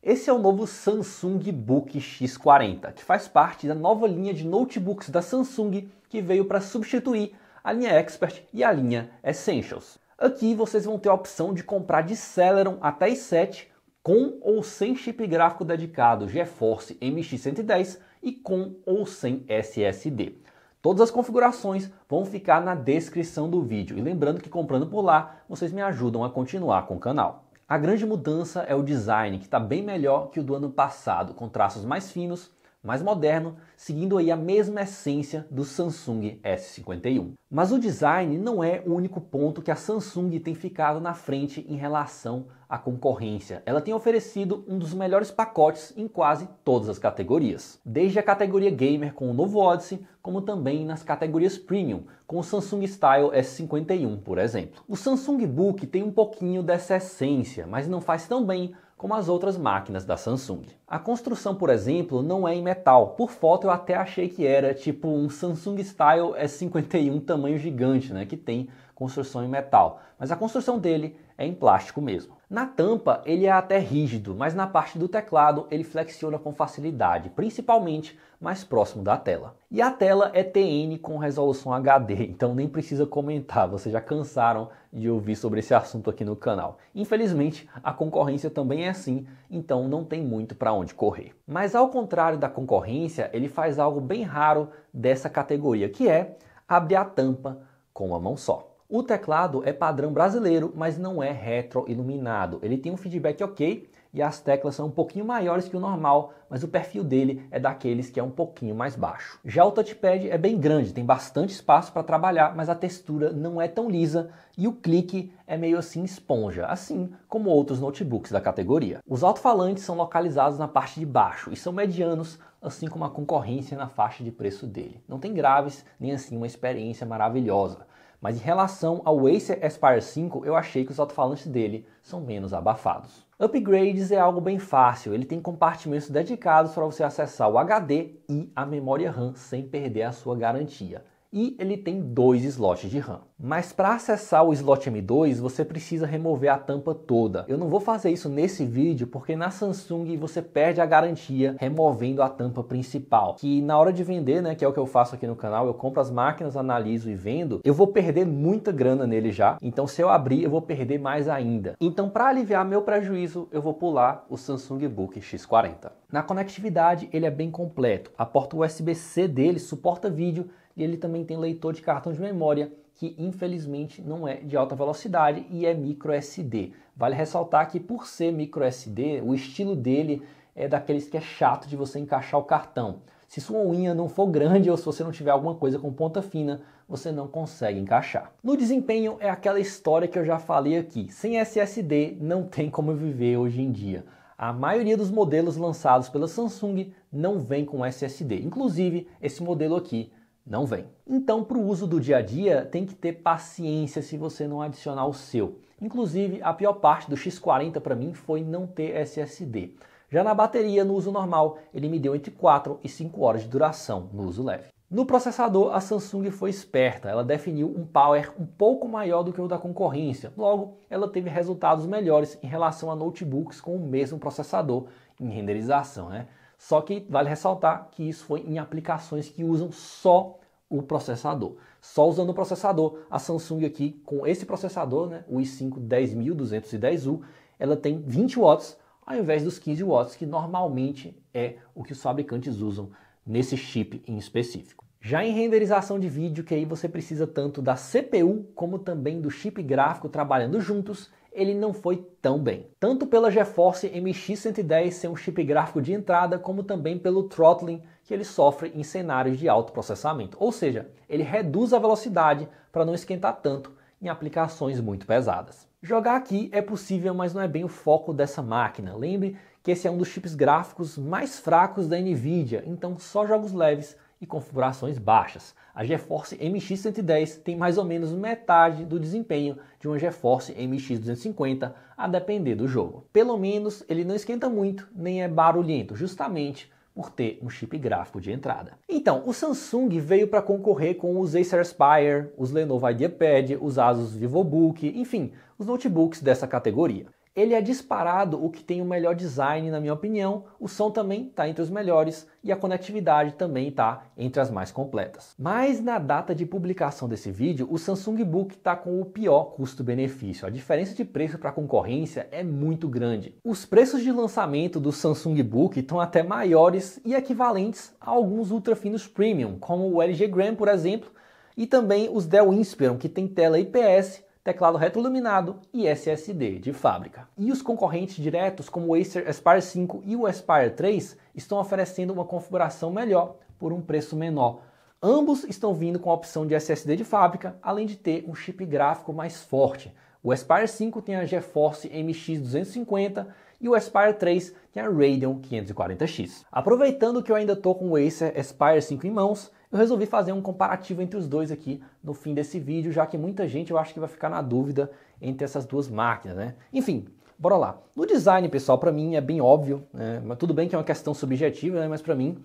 Esse é o novo Samsung Book X40, que faz parte da nova linha de notebooks da Samsung que veio para substituir a linha Expert e a linha Essentials. Aqui vocês vão ter a opção de comprar de Celeron até i7 com ou sem chip gráfico dedicado GeForce MX110 e com ou sem SSD. Todas as configurações vão ficar na descrição do vídeo. E lembrando que comprando por lá, vocês me ajudam a continuar com o canal. A grande mudança é o design, que está bem melhor que o do ano passado, com traços mais finos, mais moderno, seguindo aí a mesma essência do Samsung S51. Mas o design não é o único ponto que a Samsung tem ficado na frente em relação à concorrência. Ela tem oferecido um dos melhores pacotes em quase todas as categorias. Desde a categoria Gamer com o novo Odyssey, como também nas categorias Premium, com o Samsung Style S51, por exemplo. O Samsung Book tem um pouquinho dessa essência, mas não faz tão bem como as outras máquinas da Samsung. A construção, por exemplo, não é em metal. Por foto eu até achei que era tipo um Samsung Style S51 tamanho gigante, né, que tem construção em metal. Mas a construção dele é em plástico mesmo. Na tampa ele é até rígido, mas na parte do teclado ele flexiona com facilidade, principalmente mais próximo da tela. E a tela é TN com resolução HD, então nem precisa comentar, vocês já cansaram de ouvir sobre esse assunto aqui no canal. Infelizmente, a concorrência também é assim, então não tem muito para onde correr. Mas ao contrário da concorrência, ele faz algo bem raro dessa categoria, que é abrir a tampa com uma mão só. O teclado é padrão brasileiro, mas não é retroiluminado. Ele tem um feedback ok e as teclas são um pouquinho maiores que o normal, mas o perfil dele é daqueles que é um pouquinho mais baixo. Já o touchpad é bem grande, tem bastante espaço para trabalhar, mas a textura não é tão lisa e o clique é meio assim esponja, assim como outros notebooks da categoria. Os alto-falantes são localizados na parte de baixo e são medianos, assim como a concorrência na faixa de preço dele. Não tem graves, nem assim uma experiência maravilhosa. Mas em relação ao Acer Aspire 5, eu achei que os alto-falantes dele são menos abafados. Upgrades é algo bem fácil, ele tem compartimentos dedicados para você acessar o HD e a memória RAM sem perder a sua garantia. E ele tem 2 slots de RAM. Mas para acessar o slot M2, você precisa remover a tampa toda. Eu não vou fazer isso nesse vídeo, porque na Samsung você perde a garantia removendo a tampa principal. Que na hora de vender, né, que é o que eu faço aqui no canal, eu compro as máquinas, analiso e vendo, eu vou perder muita grana nele já. Então se eu abrir, eu vou perder mais ainda. Então para aliviar meu prejuízo, eu vou pular o Samsung Book X40. Na conectividade, ele é bem completo. A porta USB-C dele suporta vídeo, e ele também tem leitor de cartão de memória, que infelizmente não é de alta velocidade e é micro SD. Vale ressaltar que por ser micro SD, o estilo dele é daqueles que é chato de você encaixar o cartão. Se sua unha não for grande ou se você não tiver alguma coisa com ponta fina, você não consegue encaixar. No desempenho é aquela história que eu já falei aqui. Sem SSD não tem como viver hoje em dia. A maioria dos modelos lançados pela Samsung não vem com SSD. Inclusive esse modelo aqui não vem. Então, para o uso do dia a dia, tem que ter paciência se você não adicionar o seu. Inclusive, a pior parte do X40 para mim foi não ter SSD. Já na bateria, no uso normal, ele me deu entre 4 e 5 horas de duração no uso leve. No processador, a Samsung foi esperta. Ela definiu um power um pouco maior do que o da concorrência. Logo, ela teve resultados melhores em relação a notebooks com o mesmo processador em renderização, né? Só que vale ressaltar que isso foi em aplicações que usam só o processador. Só usando o processador, a Samsung aqui, com esse processador, né, o i5 10210U, ela tem 20 watts ao invés dos 15 watts, que normalmente é o que os fabricantes usam nesse chip em específico. Já em renderização de vídeo, que aí você precisa tanto da CPU como também do chip gráfico trabalhando juntos, ele não foi tão bem. Tanto pela GeForce MX110 ser um chip gráfico de entrada, como também pelo throttling que ele sofre em cenários de alto processamento. Ou seja, ele reduz a velocidade para não esquentar tanto em aplicações muito pesadas. Jogar aqui é possível, mas não é bem o foco dessa máquina. Lembre que esse é um dos chips gráficos mais fracos da Nvidia, então só jogos leves e configurações baixas. A GeForce MX110 tem mais ou menos metade do desempenho de uma GeForce MX250, a depender do jogo. Pelo menos ele não esquenta muito, nem é barulhento, justamente por ter um chip gráfico de entrada. Então, o Samsung veio para concorrer com os Acer Aspire, os Lenovo IdeaPad, os Asus VivoBook, enfim, os notebooks dessa categoria. Ele é disparado o que tem o melhor design, na minha opinião, o som também está entre os melhores e a conectividade também está entre as mais completas. Mas na data de publicação desse vídeo, o Samsung Book está com o pior custo-benefício. A diferença de preço para a concorrência é muito grande. Os preços de lançamento do Samsung Book estão até maiores e equivalentes a alguns ultra finos premium, como o LG Gram, por exemplo, e também os Dell Inspiron, que tem tela IPS, teclado retroiluminado e SSD de fábrica. E os concorrentes diretos, como o Acer Aspire 5 e o Aspire 3, estão oferecendo uma configuração melhor por um preço menor. Ambos estão vindo com a opção de SSD de fábrica, além de ter um chip gráfico mais forte. O Aspire 5 tem a GeForce MX 250 e o Aspire 3 tem a Radeon 540X. Aproveitando que eu ainda estou com o Acer Aspire 5 em mãos, eu resolvi fazer um comparativo entre os dois aqui no fim desse vídeo, já que muita gente eu acho que vai ficar na dúvida entre essas duas máquinas, né? Enfim, bora lá. No design, pessoal, para mim é bem óbvio, né? Mas tudo bem que é uma questão subjetiva, né? Mas para mim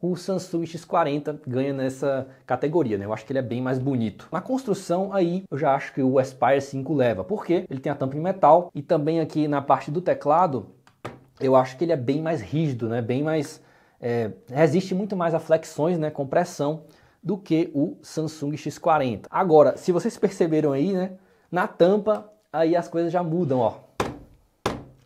o Samsung X40 ganha nessa categoria, né? Eu acho que ele é bem mais bonito. Na construção aí eu já acho que o Aspire 5 leva, porque ele tem a tampa em metal e também aqui na parte do teclado eu acho que ele é bem mais rígido, né? Bem mais resiste muito mais a flexões, né, com pressão, do que o Samsung X40. Agora, se vocês perceberam aí, né, na tampa, aí as coisas já mudam, ó.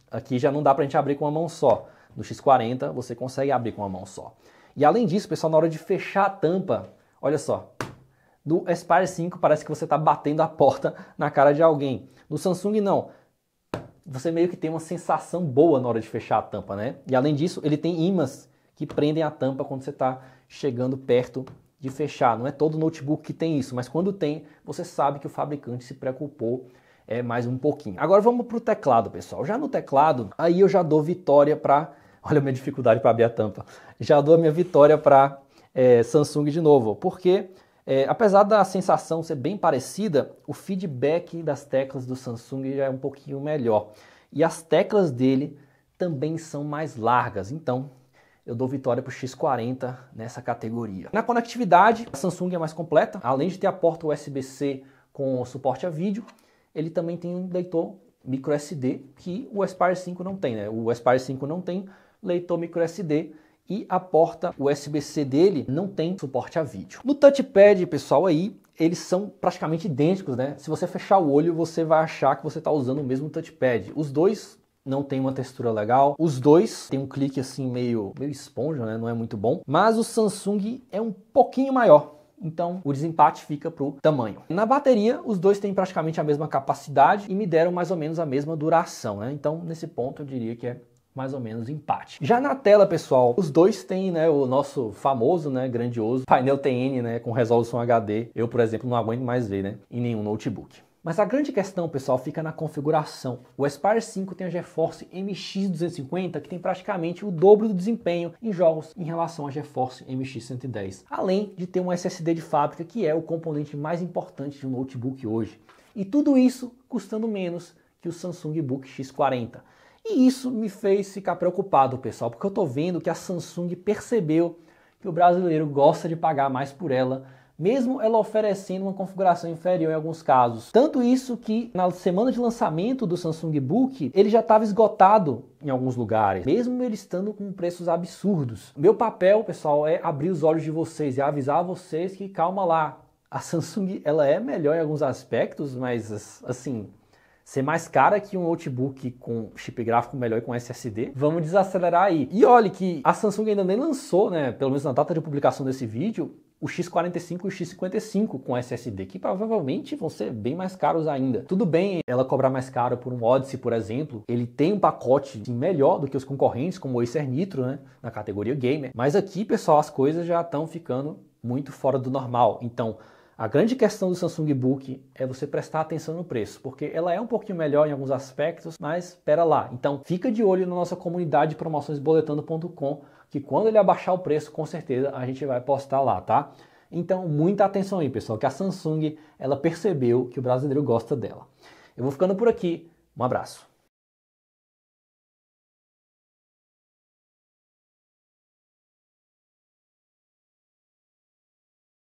Aqui já não dá pra gente abrir com uma mão só. No X40 você consegue abrir com uma mão só. E além disso, pessoal, na hora de fechar a tampa, olha só, do Aspire 5 parece que você está batendo a porta na cara de alguém. No Samsung não. Você meio que tem uma sensação boa na hora de fechar a tampa, né? E além disso, ele tem ímãs que prendem a tampa quando você está chegando perto de fechar. Não é todo notebook que tem isso, mas quando tem, você sabe que o fabricante se preocupou mais um pouquinho. Agora vamos para o teclado, pessoal. Já no teclado, aí eu já dou vitória para... Olha a minha dificuldade para abrir a tampa. Já dou a minha vitória para Samsung de novo, porque apesar da sensação ser bem parecida, o feedback das teclas do Samsung já é um pouquinho melhor. E as teclas dele também são mais largas, então eu dou vitória para o X40 nessa categoria. Na conectividade, a Samsung é mais completa. Além de ter a porta USB-C com suporte a vídeo, ele também tem um leitor microSD que o Aspire 5 não tem, né? O Aspire 5 não tem leitor microSD e a porta USB-C dele não tem suporte a vídeo. No touchpad, pessoal, aí eles são praticamente idênticos, né? Se você fechar o olho, você vai achar que você está usando o mesmo touchpad. Os dois não tem uma textura legal. Os dois tem um clique assim meio esponja, né? Não é muito bom. Mas o Samsung é um pouquinho maior. Então o desempate fica pro tamanho. Na bateria, os dois têm praticamente a mesma capacidade e me deram mais ou menos a mesma duração, né? Então nesse ponto eu diria que é mais ou menos empate. Já na tela, pessoal, os dois têm, né, o nosso famoso, né, grandioso painel TN, né, com resolução HD. Eu, por exemplo, não aguento mais ver, né, em nenhum notebook. Mas a grande questão, pessoal, fica na configuração. O Aspire 5 tem a GeForce MX 250, que tem praticamente o dobro do desempenho em jogos em relação à GeForce MX 110. Além de ter um SSD de fábrica, que é o componente mais importante de um notebook hoje. E tudo isso custando menos que o Samsung Book X40. E isso me fez ficar preocupado, pessoal, porque eu estou vendo que a Samsung percebeu que o brasileiro gosta de pagar mais por ela, mesmo ela oferecendo uma configuração inferior em alguns casos. Tanto isso que na semana de lançamento do Samsung Book, ele já estava esgotado em alguns lugares, mesmo ele estando com preços absurdos. Meu papel, pessoal, é abrir os olhos de vocês e avisar vocês que calma lá. A Samsung, ela é melhor em alguns aspectos, mas assim, ser mais cara que um notebook com chip gráfico melhor e com SSD, vamos desacelerar aí. E olha que a Samsung ainda nem lançou, né, pelo menos na data de publicação desse vídeo, o X45 e o X55 com SSD, que provavelmente vão ser bem mais caros ainda. Tudo bem ela cobrar mais caro por um Odyssey, por exemplo, ele tem um pacote melhor do que os concorrentes, como o Acer Nitro, né, na categoria Gamer, mas aqui, pessoal, as coisas já estão ficando muito fora do normal. Então, a grande questão do Samsung Book é você prestar atenção no preço, porque ela é um pouquinho melhor em alguns aspectos, mas espera lá. Então fica de olho na nossa comunidade de promoções boletando.com, que quando ele abaixar o preço, com certeza a gente vai postar lá, tá? Então muita atenção aí, pessoal, que a Samsung ela percebeu que o brasileiro gosta dela. Eu vou ficando por aqui, um abraço.